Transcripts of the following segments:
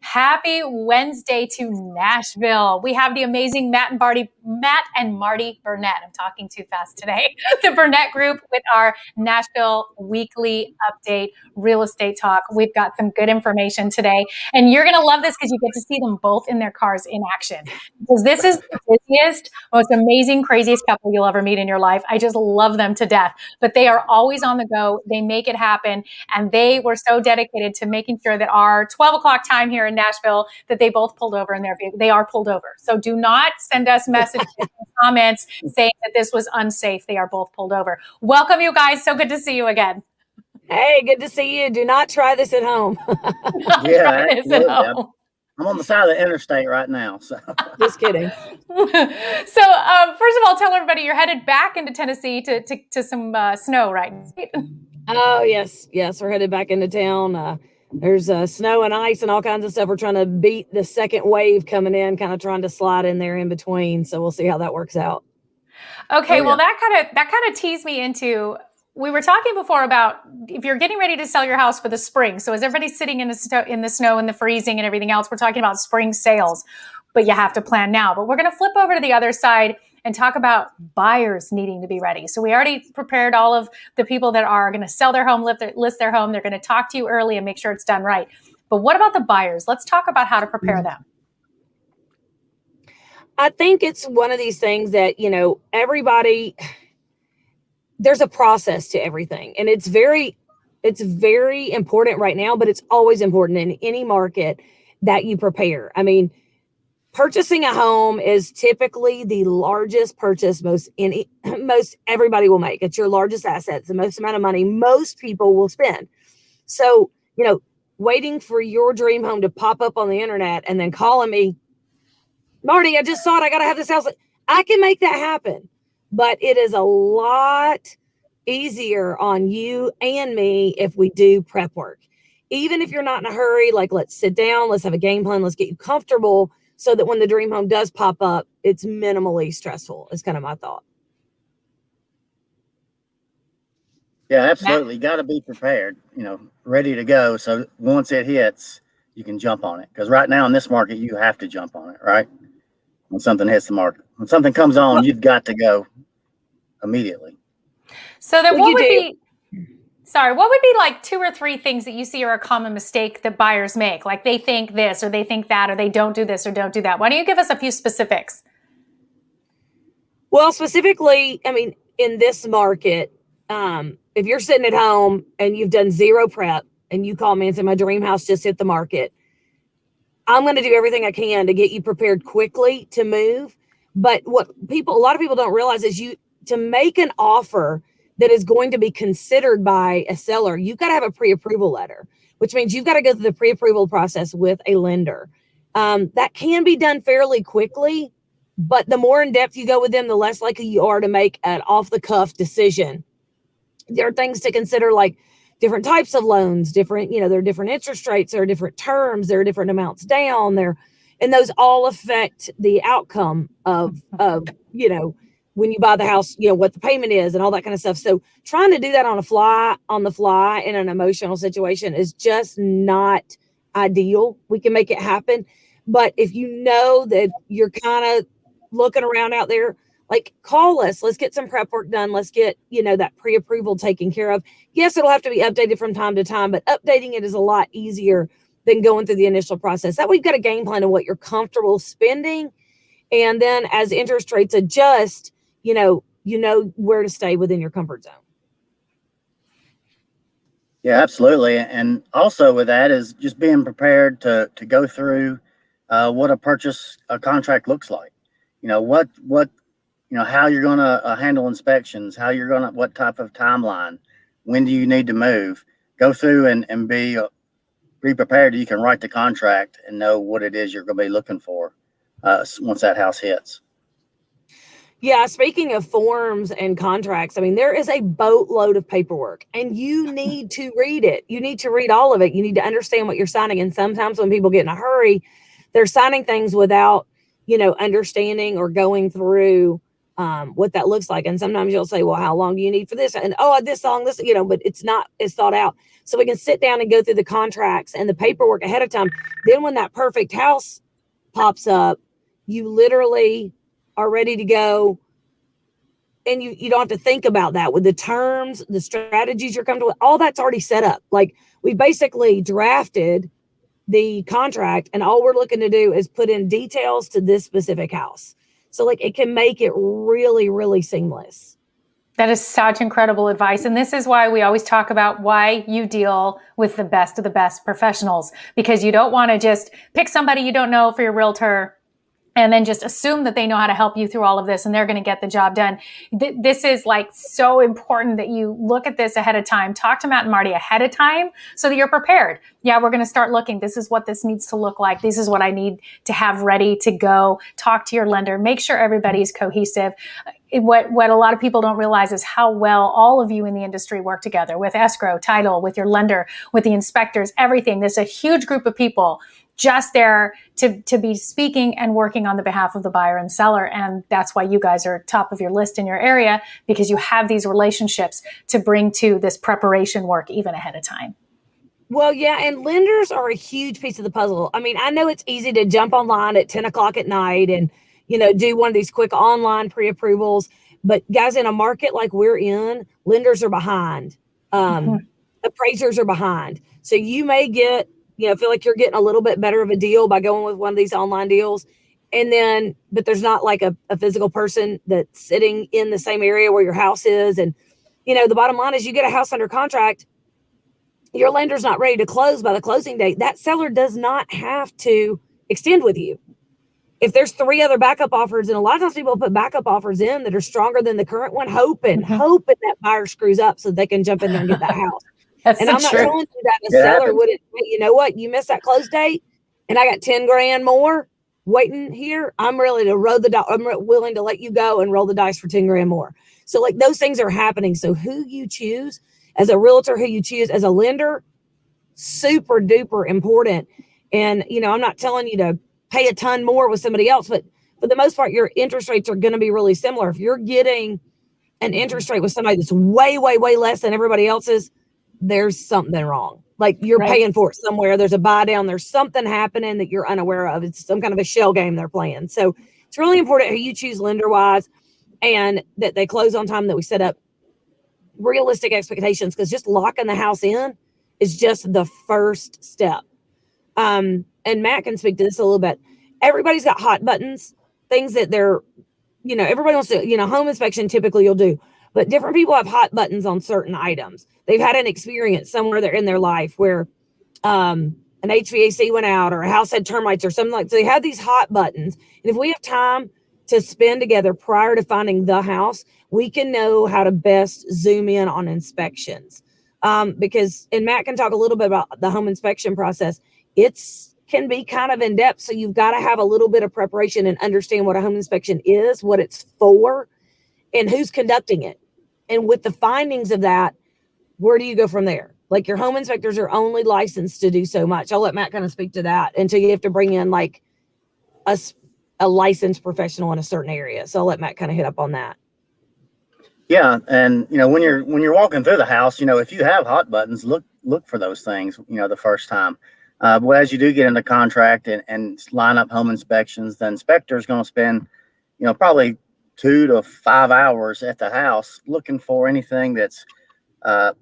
Happy Wednesday to Nashville. We have the amazing Matt and Marty Burnett. I'm talking too fast today. The Burnett Group with our Nashville weekly update, real estate talk. We've got some good information today, and you're going to love this because you get to see them both in their cars in action. Because this is the busiest, most amazing, craziest couple you'll ever meet in your life. I just love them to death, but they are always on the go. They make it happen, and they were so dedicated to making sure that our 12 o'clock time here in Nashville, that they both pulled over in their vehicle. They are pulled over. So do not send us messages and comments saying that this was unsafe. They are both pulled over. Welcome, you guys. So good to see you again. Hey, good to see you. Do not try this at home. Yeah, I'm on the side of the interstate right now. So just kidding. So first of all, tell everybody you're headed back into Tennessee to some snow, right? Oh, yes. We're headed back into town. There's snow and ice and all kinds of stuff. We're trying to beat the second wave coming in, kind of trying to slide in there in between. So we'll see how that works out. Okay, well, that kind of teased me into. We were talking before about if you're getting ready to sell your house for the spring. So as everybody's sitting in the snow and the freezing and everything else, we're talking about spring sales, but you have to plan now. But we're going to flip over to the other side and talk about buyers needing to be ready. So we already prepared all of the people that are going to sell their home, list their home. They're going to talk to you early and make sure it's done right. But what about the buyers? Let's talk about how to prepare them. I think it's one of these things that, everybody, there's a process to everything. And it's very important right now, but it's always important in any market that you prepare. I mean, purchasing a home is typically the largest purchase most everybody will make. It's your largest asset. It's the most amount of money most people will spend. So, waiting for your dream home to pop up on the internet and then calling me, Marty, I just saw it. I got to have this house. I can make that happen, but it is a lot easier on you and me if we do prep work. Even if you're not in a hurry, like let's sit down, let's have a game plan, let's get you comfortable so that when the dream home does pop up, it's minimally stressful. Is kind of my thought. Yeah, absolutely. You got to be prepared, ready to go. So once it hits, you can jump on it. Because right now in this market, you have to jump on it, right? When something hits the market. When something comes on, you've got to go immediately. So then what would be like 2 or 3 things that you see are a common mistake that buyers make? Like they think this or they think that, or they don't do this or don't do that. Why don't you give us a few specifics? Well, specifically, I mean, in this market, if you're sitting at home and you've done zero prep and you call me and say, my dream house just hit the market, I'm going to do everything I can to get you prepared quickly to move. But what a lot of people don't realize is to make an offer that is going to be considered by a seller, you've got to have a pre-approval letter, which means you've got to go through the pre-approval process with a lender. That can be done fairly quickly, but the more in depth you go with them, the less likely you are to make an off-the-cuff decision. There are things to consider, like different types of loans, there are different interest rates, there are different terms, there are different amounts down there, and those all affect the outcome of when you buy the house, what the payment is and all that kind of stuff. So trying to do that on the fly in an emotional situation is just not ideal. We can make it happen. But if you know that you're kind of looking around out there, like call us, let's get some prep work done. Let's get, that pre-approval taken care of. Yes, it'll have to be updated from time to time, but updating it is a lot easier than going through the initial process. That way you've got a game plan of what you're comfortable spending. And then as interest rates adjust, you know where to stay within your comfort zone. Yeah, absolutely. And also with that is just being prepared to go through what a contract looks like. How you're going to handle inspections, what type of timeline, when do you need to move, go through and be prepared. You can write the contract and know what it is you're going to be looking for once that house hits. Yeah, speaking of forms and contracts, I mean, there is a boatload of paperwork and you need to read it. You need to read all of it. You need to understand what you're signing. And sometimes when people get in a hurry, they're signing things without, understanding or going through what that looks like. And sometimes you'll say, well, how long do you need for this? And this long, this, but it's thought out. So we can sit down and go through the contracts and the paperwork ahead of time. Then when that perfect house pops up, you literally are ready to go. And you don't have to think about that with the terms, the strategies you're coming to, all that's already set up. Like we basically drafted the contract and all we're looking to do is put in details to this specific house. So like it can make it really, really seamless. That is such incredible advice. And this is why we always talk about why you deal with the best of the best professionals, because you don't want to just pick somebody you don't know for your realtor and then just assume that they know how to help you through all of this and they're going to get the job done. This is like so important that you look at this ahead of time. Talk to Matt and Marty ahead of time so that you're prepared. Yeah, we're going to start looking. This is what this needs to look like. This is what I need to have ready to go. Talk to your lender. Make sure everybody's cohesive. What a lot of people don't realize is how well all of you in the industry work together with escrow, title, with your lender, with the inspectors, everything. There's a huge group of people just there to be speaking and working on the behalf of the buyer and seller. And that's why you guys are top of your list in your area, because you have these relationships to bring to this preparation work even ahead of time. Well, yeah, and lenders are a huge piece of the puzzle. I mean, I know it's easy to jump online at 10 o'clock at night and, do one of these quick online pre-approvals. But guys, in a market like we're in, lenders are behind. Appraisers are behind. So you may get, feel like you're getting a little bit better of a deal by going with one of these online deals. But there's not like a physical person that's sitting in the same area where your house is. And, the bottom line is you get a house under contract, your lender's not ready to close by the closing date. That seller does not have to extend with you. If there's 3 other backup offers, and a lot of times people put backup offers in that are stronger than the current one, hoping that buyer screws up so they can jump in there and get that house. That's and I'm not telling you that the seller wouldn't, you know what, you missed that close date and I got 10 grand more waiting here. I'm willing to let you go and roll the dice for 10 grand more. So like those things are happening. So who you choose as a realtor, who you choose as a lender, super duper important. And, I'm not telling you to pay a ton more with somebody else, but for the most part, your interest rates are going to be really similar. If you're getting an interest rate with somebody that's way, way, way less than everybody else's, there's something wrong. Like you're paying for it somewhere. There's a buy down. There's something happening that you're unaware of. It's some kind of a shell game they're playing. So it's really important who you choose lender wise and that they close on time, that we set up realistic expectations, because just locking the house in is just the first step. And Matt can speak to this a little bit. Everybody's got hot buttons, things that they're, everybody wants to, home inspection typically you'll do, but different people have hot buttons on certain items. They've had an experience somewhere in their life where an HVAC went out or a house had termites or something like that. So they have these hot buttons. And if we have time to spend together prior to finding the house, we can know how to best zoom in on inspections. And Matt can talk a little bit about the home inspection process. It's can be kind of in depth. So you've got to have a little bit of preparation and understand what a home inspection is, what it's for, and who's conducting it. And with the findings of that, where do you go from there? Like your home inspectors are only licensed to do so much. I'll let Matt kind of speak to that until you have to bring in like a licensed professional in a certain area. So I'll let Matt kind of hit up on that. Yeah. And, when you're walking through the house, if you have hot buttons, look for those things, the first time. But as you do get into contract and line up home inspections, the inspector is going to spend, probably 2 to 5 hours at the house looking for anything that's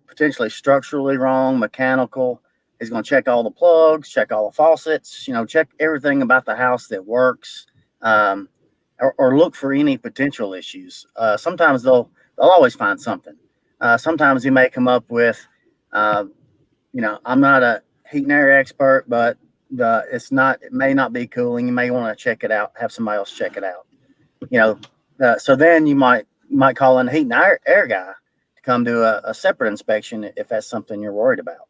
potentially structurally wrong, mechanical. He's going to check all the plugs, check all the faucets, check everything about the house that works, or look for any potential issues. Sometimes they'll always find something. Sometimes he may come up with, I'm not a heat and air expert, but it may not be cooling. You may want to check it out, have somebody else check it out. So then you might call in a heat and air guy to come do a separate inspection if that's something you're worried about.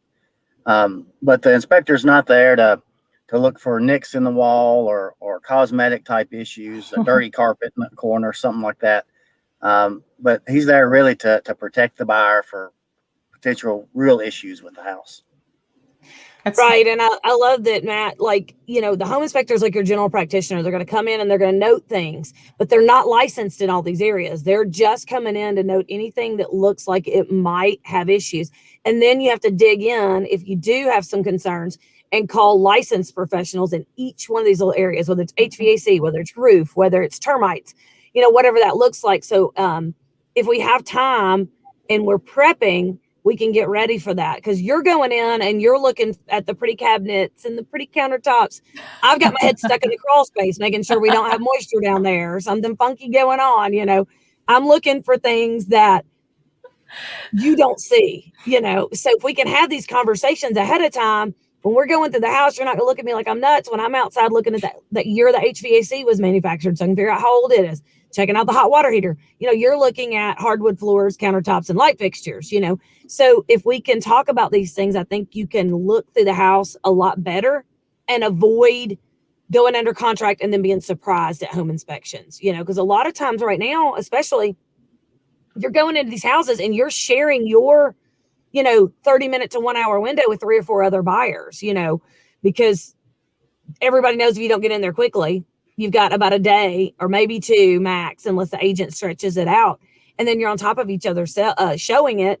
But the inspector's not there to look for nicks in the wall or cosmetic type issues, a dirty carpet in the corner, something like that. But he's there really to protect the buyer for potential real issues with the house. That's Right. And I love that, Matt, like, the home inspector is like your general practitioner. They're going to come in and they're going to note things, but they're not licensed in all these areas. They're just coming in to note anything that looks like it might have issues. And then you have to dig in if you do have some concerns and call licensed professionals in each one of these little areas, whether it's HVAC, whether it's roof, whether it's termites, whatever that looks like. So if we have time and we're prepping, we can get ready for that, because you're going in and you're looking at the pretty cabinets and the pretty countertops. I've got my head stuck in the crawl space, making sure we don't have moisture down there or something funky going on. I'm looking for things that you don't see, So if we can have these conversations ahead of time, when we're going through the house, you're not gonna look at me like I'm nuts when I'm outside looking at that year the HVAC was manufactured, so I can figure out how old it is, checking out the hot water heater. You're looking at hardwood floors, countertops, and light fixtures, So if we can talk about these things, I think you can look through the house a lot better and avoid going under contract and then being surprised at home inspections, because a lot of times right now, especially, you're going into these houses and you're sharing your 30-minute to 1 hour window with 3 or 4 other buyers, because everybody knows if you don't get in there quickly, you've got about a day or maybe 2 max, unless the agent stretches it out. And then you're on top of each other showing it.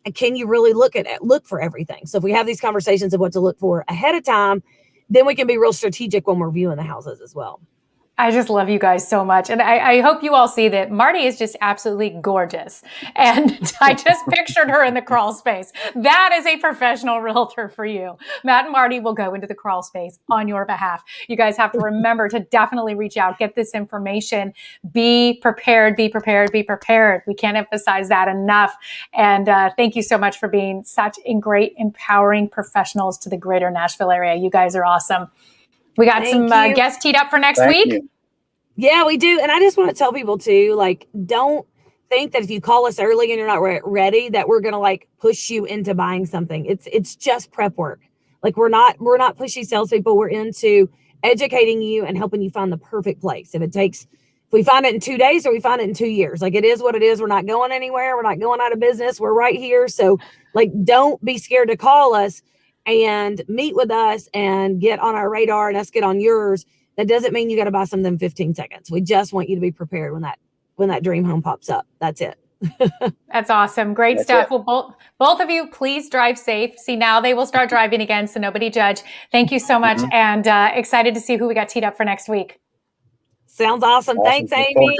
And can you really look for everything? So if we have these conversations of what to look for ahead of time, then we can be real strategic when we're viewing the houses as well. I just love you guys so much. And I hope you all see that Marty is just absolutely gorgeous. And I just pictured her in the crawl space. That is a professional realtor for you. Matt and Marty will go into the crawl space on your behalf. You guys have to remember to definitely reach out, get this information, be prepared, be prepared, be prepared. We can't emphasize that enough. And thank you so much for being such great, empowering professionals to the greater Nashville area. You guys are awesome. We got some guests teed up for next week. Yeah, we do. And I just want to tell people too, don't think that if you call us early and you're not ready, that we're going to push you into buying something. It's just prep work. We're not pushy salespeople. We're into educating you and helping you find the perfect place. If we find it in 2 days or we find it in 2 years, it is what it is. We're not going anywhere. We're not going out of business. We're right here. So don't be scared to call us and meet with us and get on our radar and us get on yours. That doesn't mean you got to buy something in 15 seconds. We just want you to be prepared when that dream home pops up. That's it. That's awesome. Great stuff. Well, both of you, please drive safe. See, now they will start driving again, so nobody judge. Thank you so much. And excited to see who we got teed up for next week. Sounds awesome. Thanks, Amy.